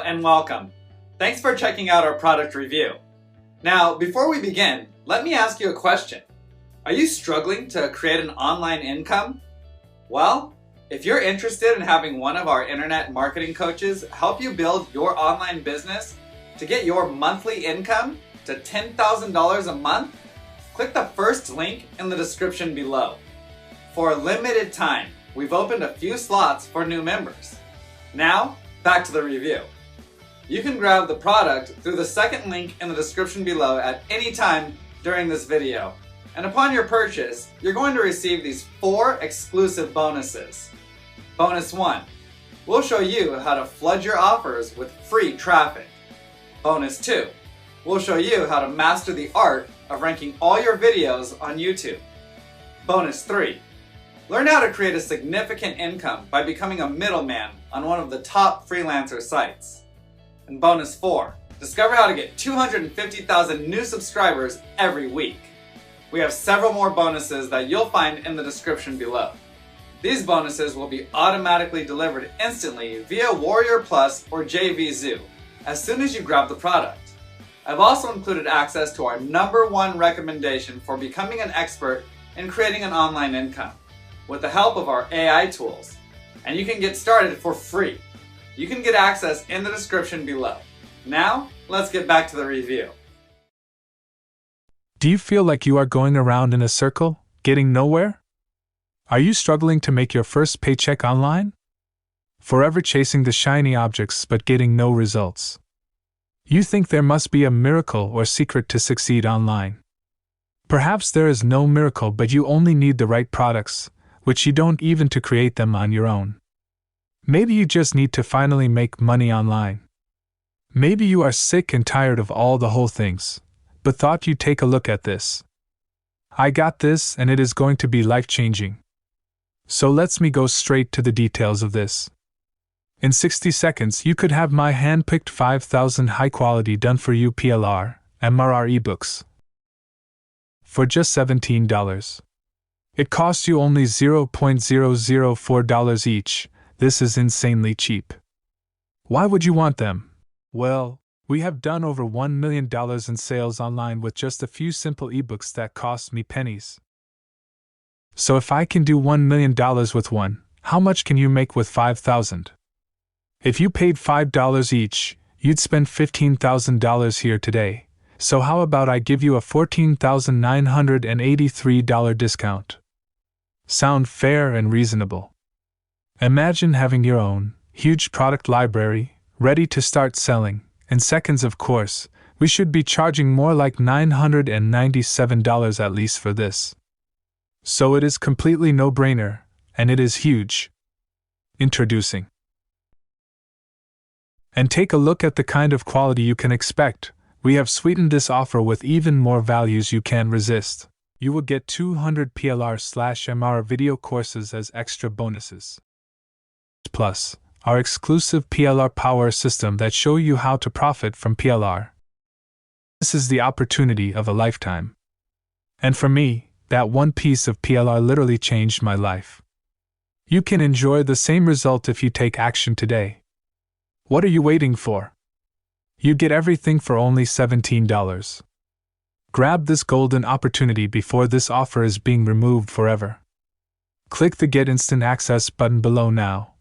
and welcome. Thanks for checking out our product review. Now, before we begin, let me ask you a question. Are you struggling to create an online income? Well, if you're interested in having one of our internet marketing coaches help you build your online business to get your monthly income to $10,000 a month, click the first link in the description below. For a limited time, we've opened a few slots for new members. Now, back to the review. You can grab the product through the second link in the description below at any time during this video. And upon your purchase, you're going to receive these 4 exclusive bonuses. Bonus 1. We'll show you how to flood your offers with free traffic. Bonus 2. We'll show you how to master the art of ranking all your videos on YouTube. Bonus 3. Learn how to create a significant income by becoming a middleman on one of the top freelancer sites. And bonus 4. Discover how to get 250,000 new subscribers every week. We have several more bonuses that you'll find in the description below. These bonuses will be automatically delivered instantly via Warrior Plus or JVZoo as soon as you grab the product. I've also included access to our #1 recommendation for becoming an expert in creating an online income with the help of our AI tools. And you can get started for free. You can get access in the description below. Now, let's get back to the review. Do you feel like you are going around in a circle, getting nowhere? Are you struggling to make your first paycheck online? Forever chasing the shiny objects but getting no results. You think there must be a miracle or secret to succeed online. Perhaps there is no miracle, but you only need the right products, which you don't even to create them on your own. Maybe you just need to finally make money online. Maybe you are sick and tired of all the whole things, but thought you'd take a look at this. I got this, and it is going to be life-changing. So let's me go straight to the details of this. In 60 seconds, you could have my hand-picked 5,000 high-quality done-for-you PLR, MRR ebooks for just $17. It costs you only $0.004 each. This is insanely cheap. Why would you want them? Well, we have done over $1 million in sales online with just a few simple ebooks that cost me pennies. So if I can do $1 million with one, how much can you make with 5,000? If you paid $5 each, you'd spend $15,000 here today. So how about I give you a $14,983 discount? Sound fair and reasonable? Imagine having your own, huge product library, ready to start selling. In seconds, of course. We should be charging more like $997 at least for this. So it is completely no-brainer, and it is huge. Introducing. And take a look at the kind of quality you can expect. We have sweetened this offer with even more values you can't resist. You will get 200 PLR/MR video courses as extra bonuses. Plus, our exclusive PLR Power system that show you how to profit from PLR. This is the opportunity of a lifetime. And for me, that one piece of PLR literally changed my life. You can enjoy the same result if you take action today. What are you waiting for? You get everything for only $17. Grab this golden opportunity before this offer is being removed forever. Click the Get Instant Access button below now.